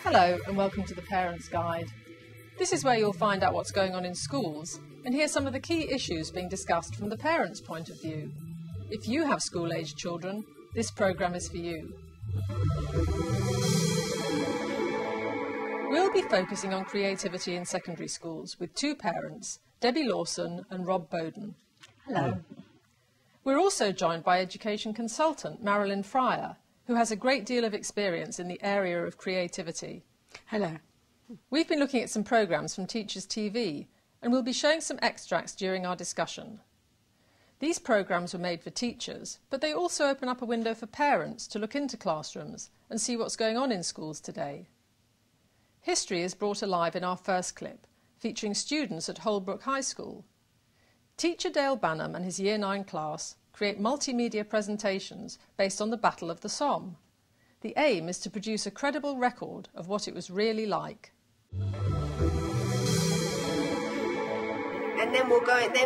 Hello and welcome to the Parents Guide. This is where you'll find out what's going on in schools and hear some of the key issues being discussed from the parents' point of view. If you have school-aged children, this programme is for you. We'll be focusing on creativity in secondary schools with two parents, Debbie Lawson and Rob Bowden. Hello. We're also joined by education consultant Marilyn Fryer, who has a great deal of experience in the area of creativity. Hello. We've been looking at some programmes from Teachers TV and we'll be showing some extracts during our discussion. These programmes were made for teachers, but they also open up a window for parents to look into classrooms and see what's going on in schools today. History is brought alive in our first clip, featuring students at Holbrook High School. Teacher Dale Banham and his Year 9 class create multimedia presentations based on the Battle of the Somme. The aim is to produce a credible record of what it was really like. And then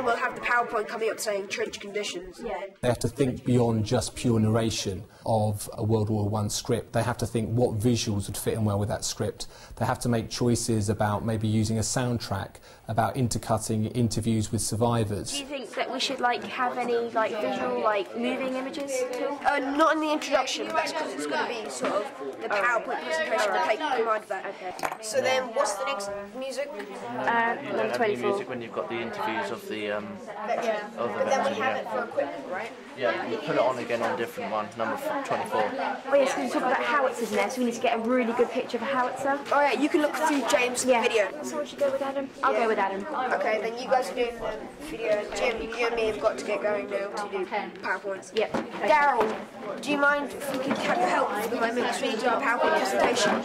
we'll have the PowerPoint coming up saying trench conditions. Yeah. They have to think beyond just pure narration of a World War I script. They have to think what visuals would fit in well with that script. They have to make choices about maybe using a soundtrack, about intercutting interviews with survivors. Do you think that we should have any visual moving images too? Not in the introduction, that's because it's going to be sort of the PowerPoint presentation to take command of that. Okay. So then what's the next music? Number 24. Music when you've got the interviews of the But then we have it for equipment, right? Yeah, you put it on again on a different one, number 24. Oh yes, we talk about howitzers in there, so we need to get a really good picture of a howitzer. Oh yeah, you can look through James' video. So would you go with Adam? I'll go with Adam. Okay, then you guys are doing the video. Jim, you and me have got to get going now to do PowerPoints. Yep. Daryl, do you mind if we could have your help for the moment because we need to do a PowerPoint presentation?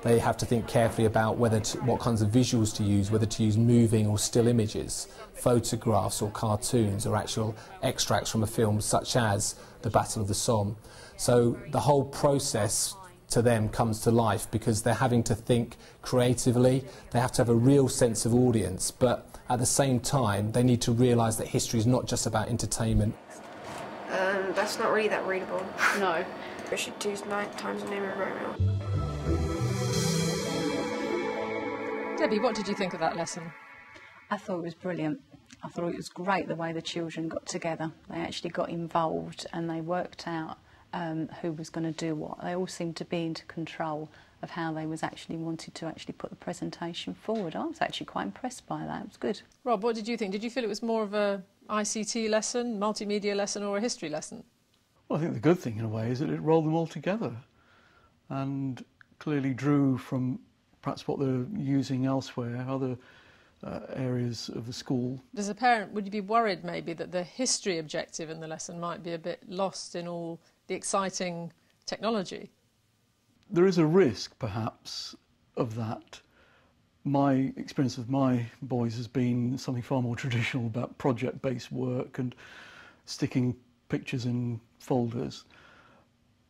They have to think carefully about what kinds of visuals to use, whether to use moving or still images, photographs or cartoons or actual extracts from a film such as the Battle of the Somme. So the whole process to them comes to life because they're having to think creatively, they have to have a real sense of audience, but at the same time they need to realise that history is not just about entertainment. That's not really that readable. No. I should do 9 times the name of Romeo. Debbie, what did you think of that lesson? I thought it was brilliant. I thought it was great the way the children got together. They actually got involved and they worked out who was going to do what. They all seemed to be into control of how they wanted to put the presentation forward. I was actually quite impressed by that. It was good. Rob, what did you think? Did you feel it was more of a ICT lesson, multimedia lesson or a history lesson? Well, I think the good thing in a way is that it rolled them all together and clearly drew from perhaps what they're using elsewhere, other areas of the school. As a parent, would you be worried maybe that the history objective in the lesson might be a bit lost in all the exciting technology? There is a risk, perhaps, of that. My experience with my boys has been something far more traditional about project-based work and sticking pictures in folders.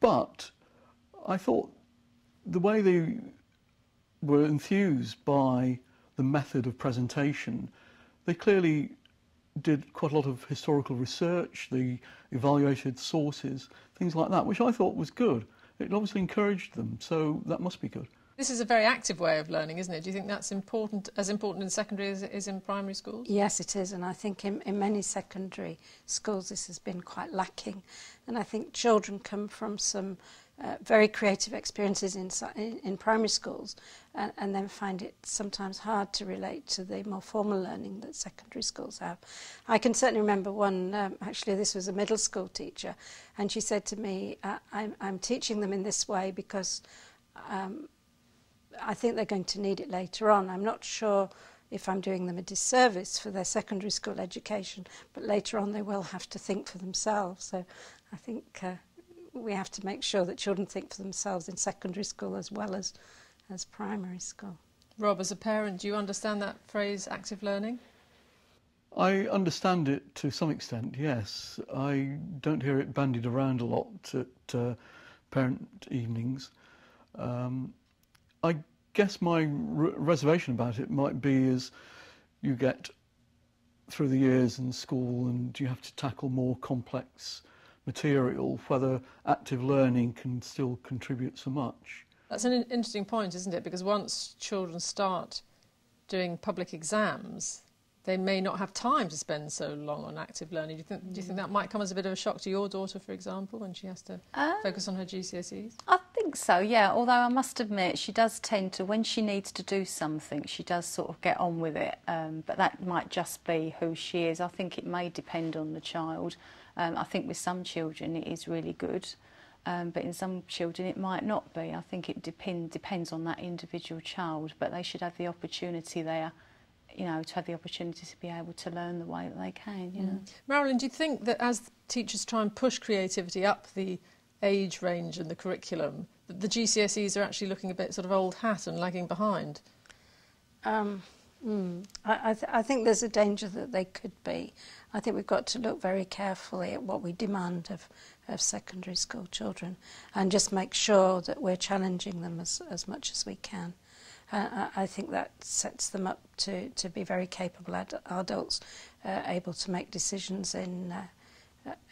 But I thought the way they were enthused by the method of presentation, they clearly did quite a lot of historical research, they evaluated sources, things like that, which I thought was good. It obviously encouraged them, so that must be good. This is a very active way of learning, isn't it? Do you think that's as important in secondary as it is in primary schools? Yes, it is, and I think in many secondary schools this has been quite lacking. And I think children come from some very creative experiences in primary schools and then find it sometimes hard to relate to the more formal learning that secondary schools have. I can certainly remember one, actually this was a middle school teacher, and she said to me, I'm teaching them in this way because I think they're going to need it later on. I'm not sure if I'm doing them a disservice for their secondary school education, but later on they will have to think for themselves. So I think we have to make sure that children think for themselves in secondary school as well as primary school. Rob, as a parent, do you understand that phrase, active learning? I understand it to some extent, yes. I don't hear it bandied around a lot at parent evenings. I guess my reservation about it might be is you get through the years in school and you have to tackle more complex material, whether active learning can still contribute so much. That's an interesting point, isn't it? Because once children start doing public exams, they may not have time to spend so long on active learning. Do you think that might come as a bit of a shock to your daughter, for example, when she has to focus on her GCSEs? I think so, yeah, although I must admit she does tend to, when she needs to do something, she does sort of get on with it, but that might just be who she is. I think it may depend on the child. I think with some children it is really good, but in some children it might not be. I think it depends on that individual child, but they should have the opportunity there, you know, to have the opportunity to be able to learn the way that they can, you know. Marilyn, do you think that as teachers try and push creativity up the age range and the curriculum, that the GCSEs are actually looking a bit sort of old hat and lagging behind? I think there's a danger that they could be. I think we've got to look very carefully at what we demand of secondary school children and just make sure that we're challenging them as much as we can. I think that sets them up to be very capable adults, able to make decisions in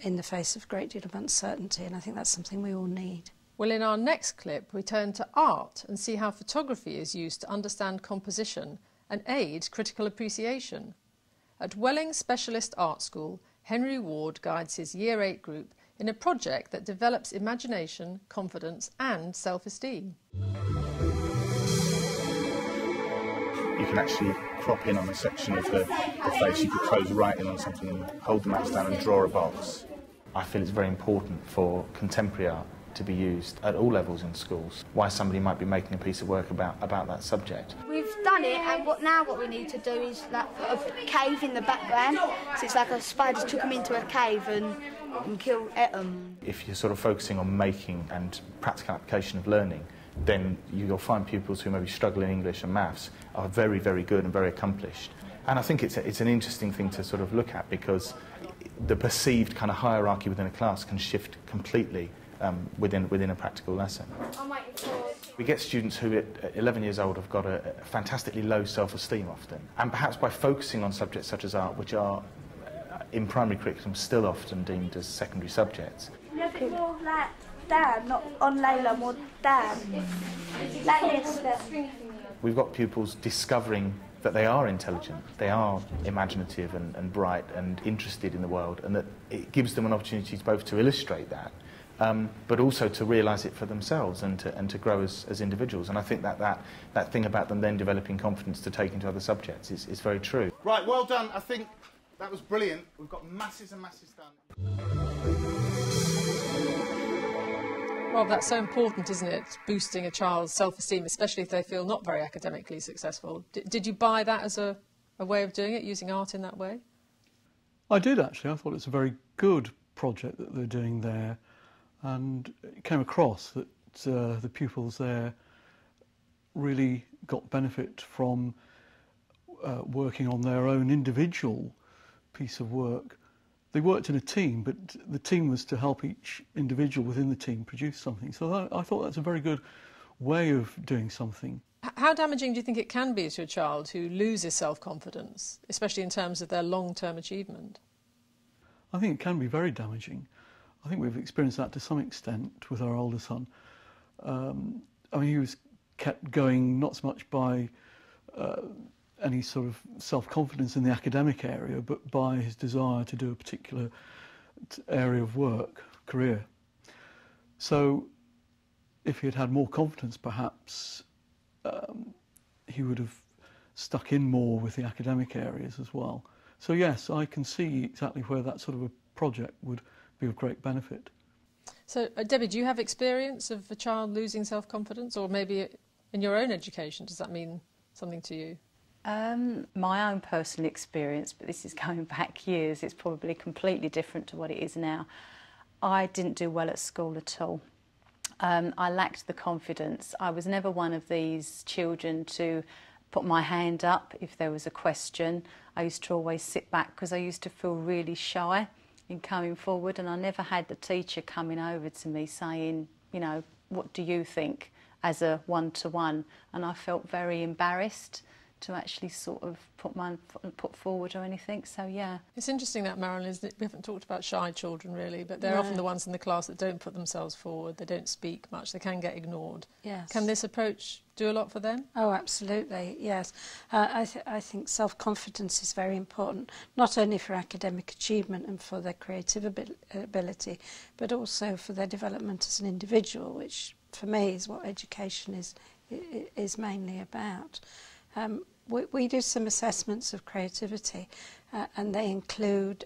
the face of a great deal of uncertainty, and I think that's something we all need. Well, in our next clip, we turn to art and see how photography is used to understand composition and aid critical appreciation. At Welling Specialist Art School, Henry Ward guides his Year 8 group in a project that develops imagination, confidence and self-esteem. You can actually crop in on a section of the face. You could close right in on something and hold the mouse down and draw a box. I feel it's very important for contemporary art to be used at all levels in schools. Why somebody might be making a piece of work about that subject. We've done it, and what we need to do is like put a cave in the background. So it's like a spider took them into a cave and killed them. If you're sort of focusing on making and practical application of learning, then you'll find pupils who maybe struggle in English and maths are very, very good and very accomplished. And I think it's an interesting thing to sort of look at, because the perceived kind of hierarchy within a class can shift completely within a practical lesson. We get students who at 11 years old have got a fantastically low self-esteem often, and perhaps by focusing on subjects such as art, which are in primary curriculum still often deemed as secondary subjects. Look at more like Dan, not on Layla, more Dan. Like this. We've got pupils discovering that they are intelligent, they are imaginative and bright and interested in the world, and that it gives them an opportunity to both to illustrate that, but also to realise it for themselves and to grow as individuals. And I think that thing about them then developing confidence to take into other subjects is very true. Right, well done. I think that was brilliant. We've got masses and masses done. Well, that's so important, isn't it? Boosting a child's self-esteem, especially if they feel not very academically successful. Did you buy that as a way of doing it, using art in that way? I did, actually. I thought it's a very good project that they're doing there, and it came across that the pupils there really got benefit from working on their own individual piece of work. They worked in a team, but the team was to help each individual within the team produce something. So I thought that's a very good way of doing something. How damaging do you think it can be to a child who loses self-confidence, especially in terms of their long-term achievement? I think it can be very damaging. I think we've experienced that to some extent with our older son. I mean, he was kept going not so much by any sort of self-confidence in the academic area, but by his desire to do a particular area of work, career. So if he had had more confidence, perhaps he would have stuck in more with the academic areas as well. So yes, I can see exactly where that sort of a project would be of great benefit. So Debbie, do you have experience of a child losing self-confidence, or maybe in your own education, does that mean something to you? My own personal experience, but this is going back years, it's probably completely different to what it is now. I didn't do well at school at all. I lacked the confidence. I was never one of these children to put my hand up if there was a question. I used to always sit back because I used to feel really shy in coming forward, and I never had the teacher coming over to me saying, you know, what do you think? as a one-to-one, and I felt very embarrassed to actually sort of put forward or anything. So yeah, it's interesting that, Marilyn, isn't it? We haven't talked about shy children really, but they're often the ones in the class that don't put themselves forward. They don't speak much. They can get ignored. Yes. Can this approach do a lot for them? Oh, absolutely. Yes. I think self-confidence is very important, not only for academic achievement and for their creative ability, but also for their development as an individual, which for me is what education is mainly about. We do some assessments of creativity, and they include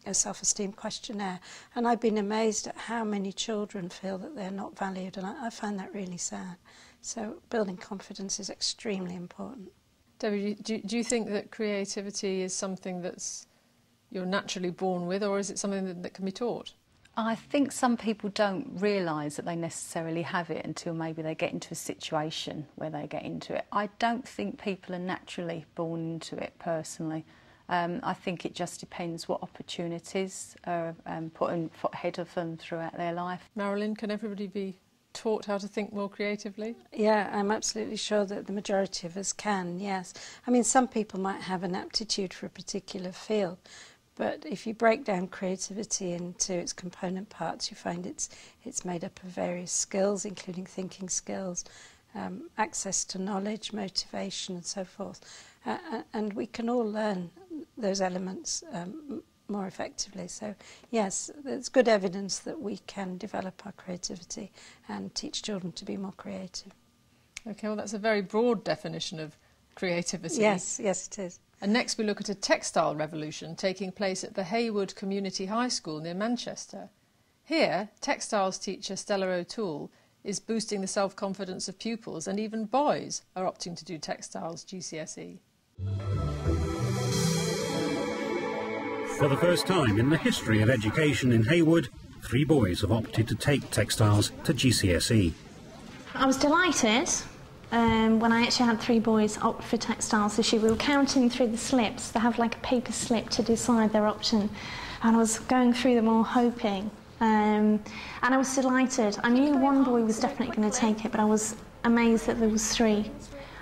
a self-esteem questionnaire, and I've been amazed at how many children feel that they're not valued, and I find that really sad. So building confidence is extremely important. Debbie, do you think that creativity is something that's you're naturally born with, or is it something that can be taught? I think some people don't realise that they necessarily have it until maybe they get into a situation where they get into it. I don't think people are naturally born into it, personally. I think it just depends what opportunities are put ahead of them throughout their life. Marilyn, can everybody be taught how to think more creatively? Yeah, I'm absolutely sure that the majority of us can, yes. I mean, some people might have an aptitude for a particular field, but if you break down creativity into its component parts, you find it's made up of various skills, including thinking skills, access to knowledge, motivation and so forth. And we can all learn those elements more effectively. So yes, there's good evidence that we can develop our creativity and teach children to be more creative. Okay, well that's a very broad definition of creativity. Yes, yes it is. And next we look at a textile revolution taking place at the Haywood Community High School near Manchester. Here, textiles teacher Stella O'Toole is boosting the self-confidence of pupils, and even boys are opting to do textiles GCSE. For the first time in the history of education in Haywood, 3 boys have opted to take textiles to GCSE. I was delighted when I actually had 3 boys opt for textiles this year. We were counting through the slips. They have like a paper slip to decide their option, and I was going through them all hoping, and I was delighted. I knew one boy was definitely going to take it, but I was amazed that there was 3.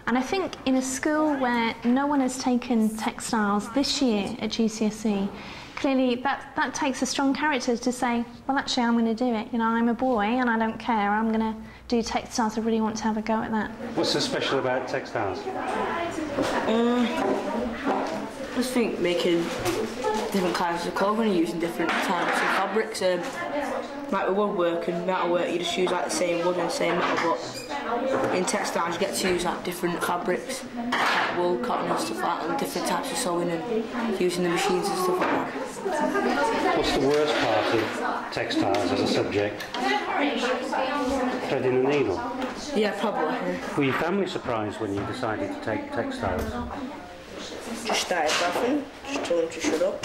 And I think in a school where no one has taken textiles this year at GCSE, clearly that takes a strong character to say, well, actually, I'm going to do it. You know, I'm a boy and I don't care. I'm going to do textiles. I really want to have a go at that. What's so special about textiles? I just think making different kinds of clothing and using different types of fabrics. Like with woodwork and metalwork, you just use like the same wood and the same metal, but in textiles you get to use like different fabrics, like wool, cotton and stuff like that, and different types of sewing and using the machines and stuff like that. What's the worst part of textiles as a subject? Threading a needle? Yeah, probably. Were your family surprised when you decided to take textiles? Just started laughing, just told them to shut up.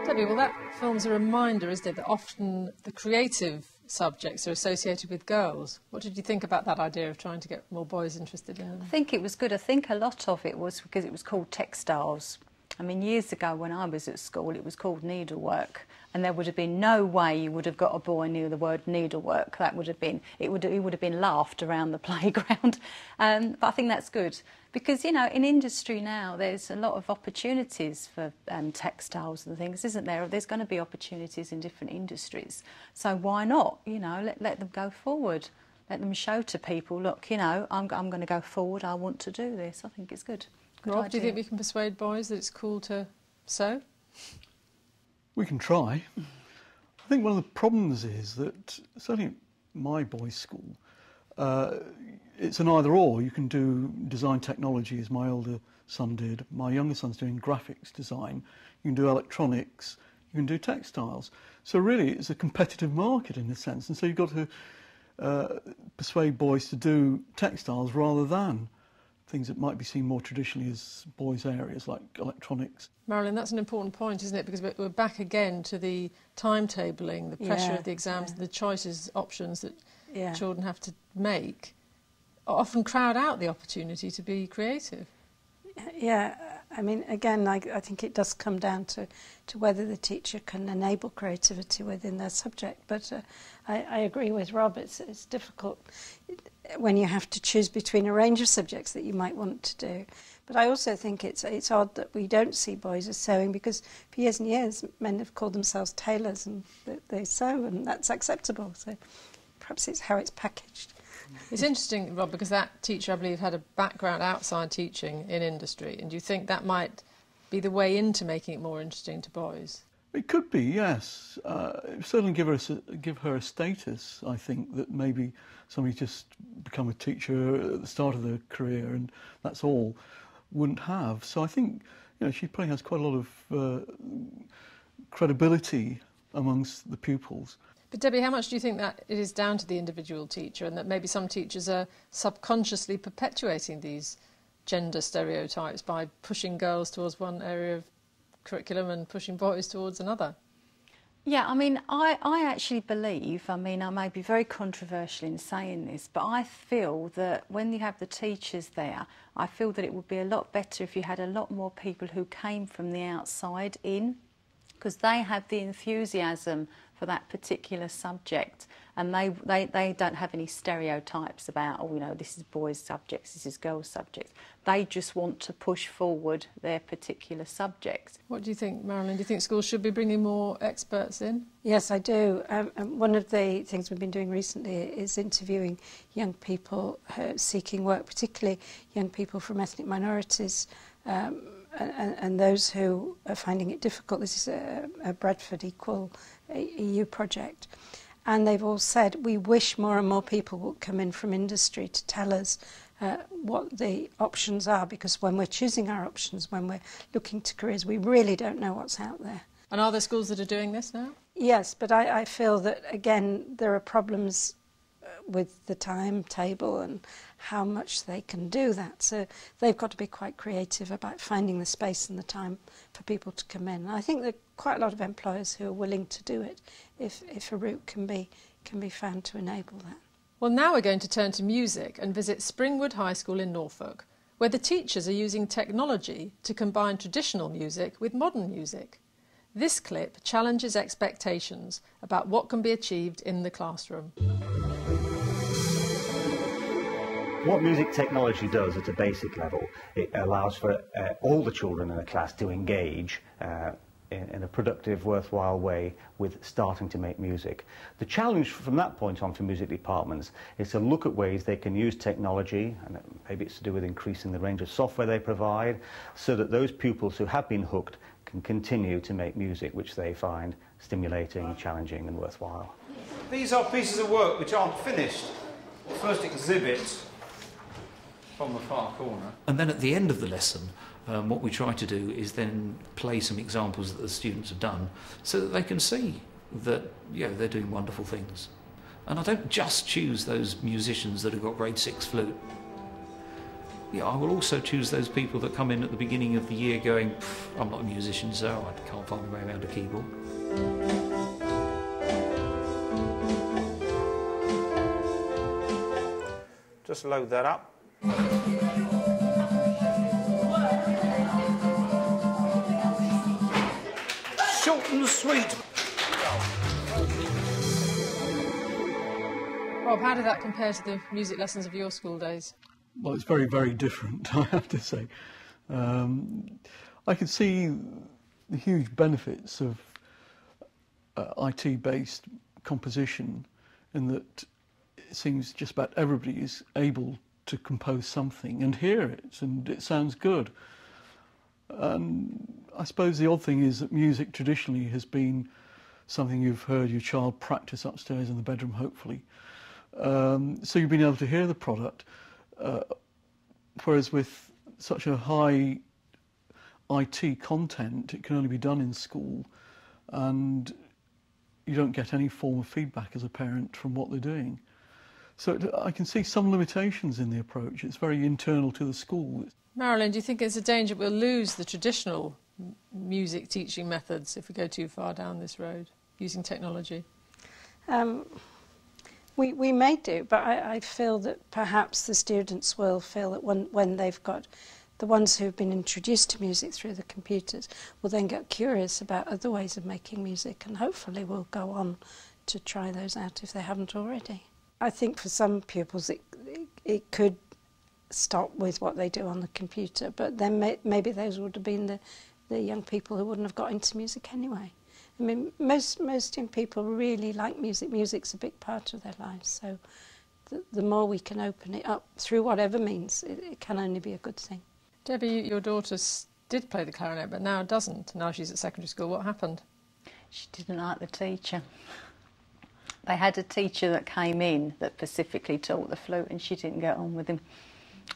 Debbie, well that film's a reminder, isn't it, that often the creative subjects are associated with girls. What did you think about that idea of trying to get more boys interested in them? I think it was good. I think a lot of it was because it was called textiles. I mean, years ago when I was at school, it was called needlework, and there would have been no way you would have got a boy near the word needlework. That would have been, it would have been laughed around the playground. But I think that's good because, you know, in industry now, there's a lot of opportunities for textiles and things, isn't there? There's going to be opportunities in different industries. So why not, you know, let them go forward. Let them show to people, look, you know, I'm going to go forward, I want to do this. I think it's good. Rob, do you think we can persuade boys that it's cool to sew? We can try. I think one of the problems is that, certainly at my boys' school, it's an either-or. You can do design technology, as my older son did. My younger son's doing graphics design. You can do electronics. You can do textiles. So really, it's a competitive market in a sense. And so you've got to persuade boys to do textiles rather than things that might be seen more traditionally as boys' areas, like electronics. Marilyn, that's an important point, isn't it? Because we're back again to the timetabling, the pressure of the exams, the choices, options that children have to make, often crowd out the opportunity to be creative. Yeah, I mean, again, I think it does come down to whether the teacher can enable creativity within their subject. But I agree with Rob, it's difficult when you have to choose between a range of subjects that you might want to do. But I also think it's odd that we don't see boys as sewing, because for years and years men have called themselves tailors and they sew, and that's acceptable. So perhaps it's how it's packaged. It's interesting, Rob, because that teacher, I believe, had a background outside teaching in industry, and do you think that might be the way into making it more interesting to boys? It could be, yes. Certainly give her a status, I think, that maybe somebody just become a teacher at the start of their career and that's all, wouldn't have. So I think, you know, she probably has quite a lot of credibility amongst the pupils. But Debbie, how much do you think that it is down to the individual teacher, and that maybe some teachers are subconsciously perpetuating these gender stereotypes by pushing girls towards one area of curriculum and pushing boys towards another? Yeah, I mean, I actually believe, I mean, I may be very controversial in saying this, but I feel that when you have the teachers there, I feel that it would be a lot better if you had a lot more people who came from the outside in, because they have the enthusiasm for that particular subject, and they don't have any stereotypes about, oh, you know, this is boys' subjects, this is girls' subjects. They just want to push forward their particular subjects. What do you think, Marilyn? Do you think schools should be bringing more experts in? Yes, I do. One of the things we've been doing recently is interviewing young people seeking work, particularly young people from ethnic minorities, and those who are finding it difficult. This is a Bradford Equal EU project. And they've all said, we wish more and more people would come in from industry to tell us what the options are, because when we're choosing our options, when we're looking to careers, we really don't know what's out there. And are there schools that are doing this now? Yes, but I feel that, again, there are problems with the timetable and how much they can do that. So they've got to be quite creative about finding the space and the time for people to come in. And I think there are quite a lot of employers who are willing to do it if a route can be found to enable that. Well, now we're going to turn to music and visit Springwood High School in Norfolk, where the teachers are using technology to combine traditional music with modern music. This clip challenges expectations about what can be achieved in the classroom. What music technology does at a basic level, it allows for all the children in the class to engage in a productive, worthwhile way with starting to make music. The challenge from that point on for music departments is to look at ways they can use technology, and maybe it's to do with increasing the range of software they provide, so that those pupils who have been hooked can continue to make music which they find stimulating, challenging and worthwhile. These are pieces of work which aren't finished. The first exhibit from the far corner. And then at the end of the lesson, what we try to do is then play some examples that the students have done so that they can see that, yeah, they're doing wonderful things. And I don't just choose those musicians that have got grade 6 flute. Yeah, I will also choose those people that come in at the beginning of the year going, I'm not a musician, so I can't find my way around a keyboard. Just load that up. Short and sweet. Rob, how did that compare to the music lessons of your school days? Well, it's very, very different, I have to say. I can see the huge benefits of IT-based composition in that it seems just about everybody is able to compose something and hear it, and it sounds good. And I suppose the odd thing is that music traditionally has been something you've heard your child practice upstairs in the bedroom, hopefully. So you've been able to hear the product. Whereas with such a high IT content, it can only be done in school, and you don't get any form of feedback as a parent from what they're doing. So I can see some limitations in the approach. It's very internal to the school. Marilyn, do you think there's a danger we'll lose the traditional music teaching methods if we go too far down this road, using technology? We may do, but I feel that perhaps the students will feel that when they've got the ones who have been introduced to music through the computers will then get curious about other ways of making music, and hopefully will go on to try those out if they haven't already. I think for some pupils it could stop with what they do on the computer, but then maybe those would have been the young people who wouldn't have got into music anyway. I mean, most young people really like music. Music's a big part of their lives, so the more we can open it up through whatever means, it can only be a good thing. Debbie, your daughter did play the clarinet, but now doesn't. Now she's at secondary school. What happened? She didn't like the teacher. They had a teacher that came in that specifically taught the flute, and she didn't get on with him.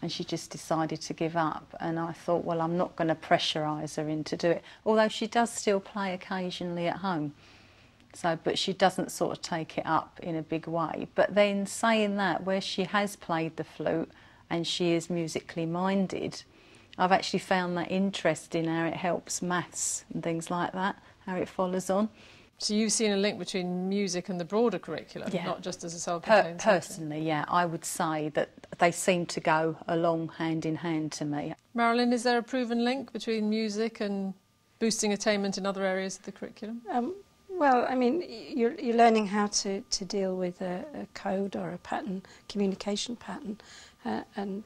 And she just decided to give up. And I thought, well, I'm not going to pressurise her into do it. Although she does still play occasionally at home. So, but she doesn't sort of take it up in a big way. But then saying that, where she has played the flute and she is musically minded, I've actually found that interesting, how it helps maths and things like that, how it follows on. So you've seen a link between music and the broader curriculum, yeah. Not just as a self-contained Personally, yeah, I would say that they seem to go along hand in hand to me. Marilyn, is there a proven link between music and boosting attainment in other areas of the curriculum? Well, I mean, you're learning how to deal with a code or a pattern, communication pattern, and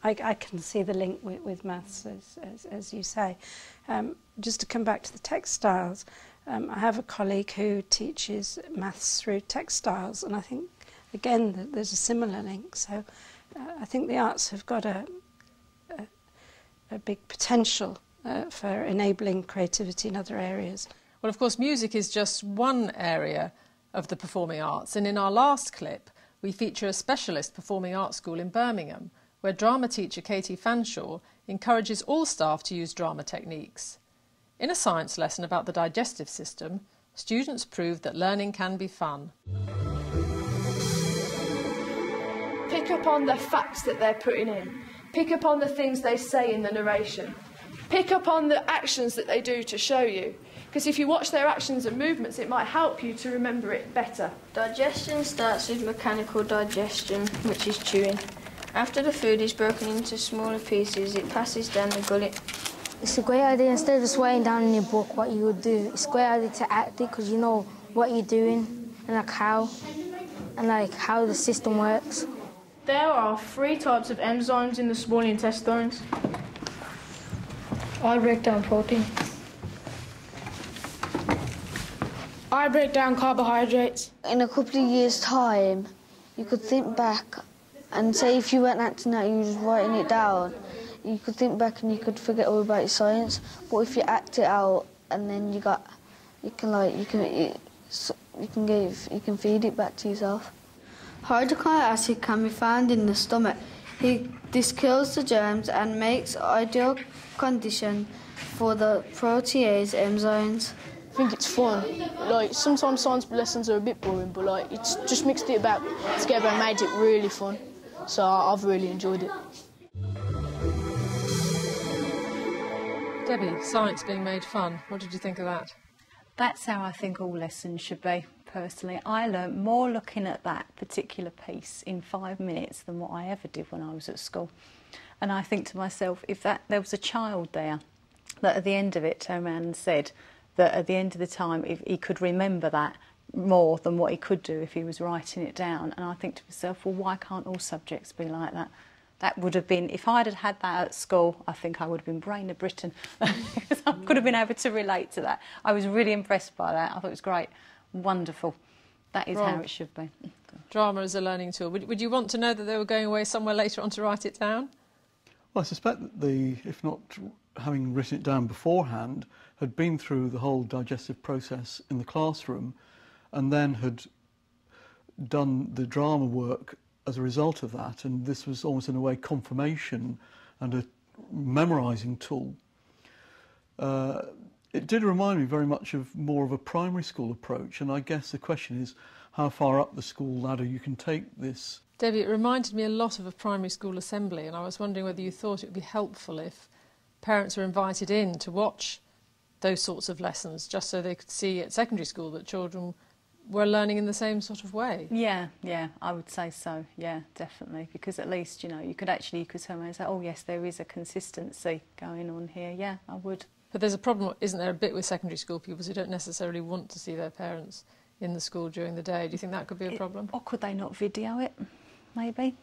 I can see the link with maths, as you say. Just to come back to the textiles, I have a colleague who teaches maths through textiles, and I think, again, that there's a similar link. So I think the arts have got a big potential for enabling creativity in other areas. Well, of course, music is just one area of the performing arts, and in our last clip, we feature a specialist performing arts school in Birmingham, where drama teacher Katie Fanshawe encourages all staff to use drama techniques. In a science lesson about the digestive system, students proved that learning can be fun. Pick up on the facts that they're putting in. Pick up on the things they say in the narration. Pick up on the actions that they do to show you. Because if you watch their actions and movements, it might help you to remember it better. Digestion starts with mechanical digestion, which is chewing. After the food is broken into smaller pieces, it passes down the gullet. It's a great idea, instead of just writing down in your book what you would do, it's a great idea to act it because you know what you're doing and how the system works. There are 3 types of enzymes in the small intestines. I break down protein. I break down carbohydrates. In a couple of years' time, you could think back and say if you weren't acting out, you were just writing it down, you could think back and you could forget all about your science. But if you act it out and then you can feed it back to yourself. Hydrochloric acid can be found in the stomach. This kills the germs and makes ideal condition for the protease enzymes. I think it's fun. Like, sometimes science lessons are a bit boring, but like, it's just mixed it back together and made it really fun. So I've really enjoyed it. Debbie, science being made fun. What did you think of that? That's how I think all lessons should be, personally. I learnt more looking at that particular piece in 5 minutes than what I ever did when I was at school. And I think to myself, if there was a child there that at the end of it turned around and said that at the end of the time, if he could remember that more than what he could do if he was writing it down. And I think to myself, well, why can't all subjects be like that? That would have been, if I'd had that at school, I think I would have been Brain of Britain. Because I could have been able to relate to that. I was really impressed by that. I thought it was great. Wonderful. That is how it should be. Drama as a learning tool. Would you want to know that they were going away somewhere later on to write it down? Well, I suspect that if not having written it down beforehand, had been through the whole digestive process in the classroom and then had done the drama work as a result of that, and this was almost in a way confirmation and a memorising tool. It did remind me very much of more of a primary school approach, and I guess the question is how far up the school ladder you can take this. Debbie, it reminded me a lot of a primary school assembly, and I was wondering whether you thought it would be helpful if parents were invited in to watch those sorts of lessons, just so they could see at secondary school that children were learning in the same sort of way. Yeah, I would say so. Yeah, definitely, because at least you could turn around and say, oh yes, there is a consistency going on here. Yeah, I would. But there's a problem, isn't there, a bit with secondary school pupils who don't necessarily want to see their parents in the school during the day. Do you think that could be a problem? Or could they not video it? Maybe.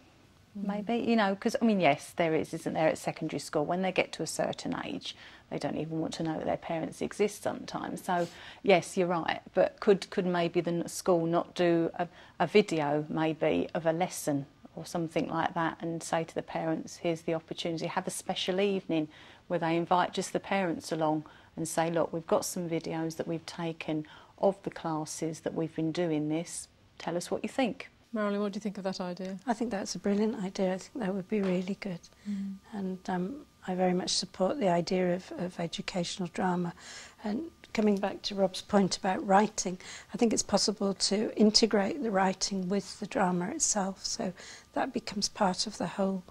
Maybe, because, I mean, yes, there is, isn't there, at secondary school. When they get to a certain age, they don't even want to know that their parents exist sometimes. So, yes, you're right. But could maybe the school not do a video, maybe, of a lesson or something like that, and say to the parents, here's the opportunity, have a special evening where they invite just the parents along and say, look, we've got some videos that we've taken of the classes that we've been doing this. Tell us what you think. Marilyn, what do you think of that idea? I think that's a brilliant idea. I think that would be really good. And I very much support the idea of educational drama. And coming back to Rob's point about writing, I think it's possible to integrate the writing with the drama itself, so that becomes part of the whole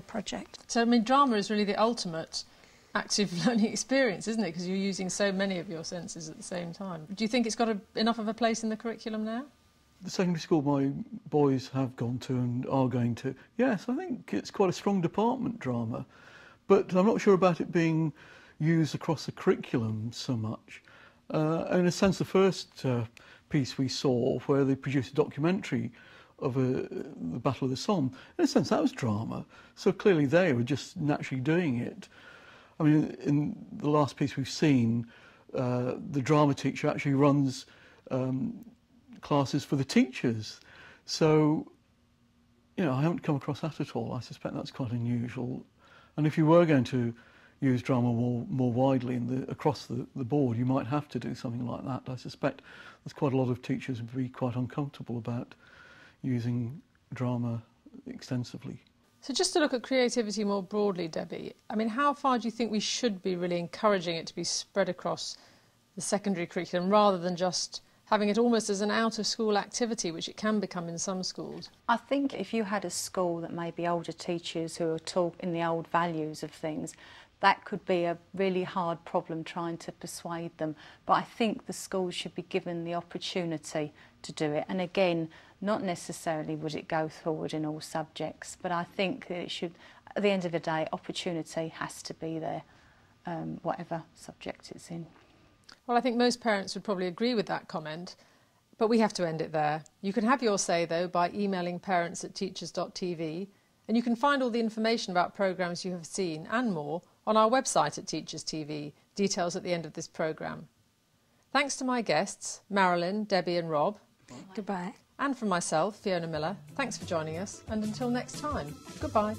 project. So, I mean, drama is really the ultimate active learning experience, isn't it? Because you're using so many of your senses at the same time. Do you think it's got enough of a place in the curriculum now? The secondary school my boys have gone to and are going to, yes, I think it's quite a strong department, drama. But I'm not sure about it being used across the curriculum so much. In a sense, the first piece we saw, where they produced a documentary of the Battle of the Somme, in a sense that was drama. So clearly they were just naturally doing it. I mean, in the last piece we've seen, the drama teacher actually runs classes for the teachers. So, I haven't come across that at all. I suspect that's quite unusual. And if you were going to use drama more widely across the board, you might have to do something like that. I suspect there's quite a lot of teachers who would be quite uncomfortable about using drama extensively. So just to look at creativity more broadly, Debbie, I mean, how far do you think we should be really encouraging it to be spread across the secondary curriculum rather than just having it almost as an out-of-school activity, which it can become in some schools? I think if you had a school that maybe older teachers who are taught in the old values of things, that could be a really hard problem trying to persuade them. But I think the schools should be given the opportunity to do it. And again, not necessarily would it go forward in all subjects, but I think it should, at the end of the day, opportunity has to be there, whatever subject it's in. Well, I think most parents would probably agree with that comment, but we have to end it there. You can have your say, though, by emailing parents@teachers.tv, and you can find all the information about programmes you have seen and more on our website at Teachers TV, details at the end of this programme. Thanks to my guests, Marilyn, Debbie and Rob. Goodbye. And from myself, Fiona Miller, thanks for joining us, and until next time, goodbye.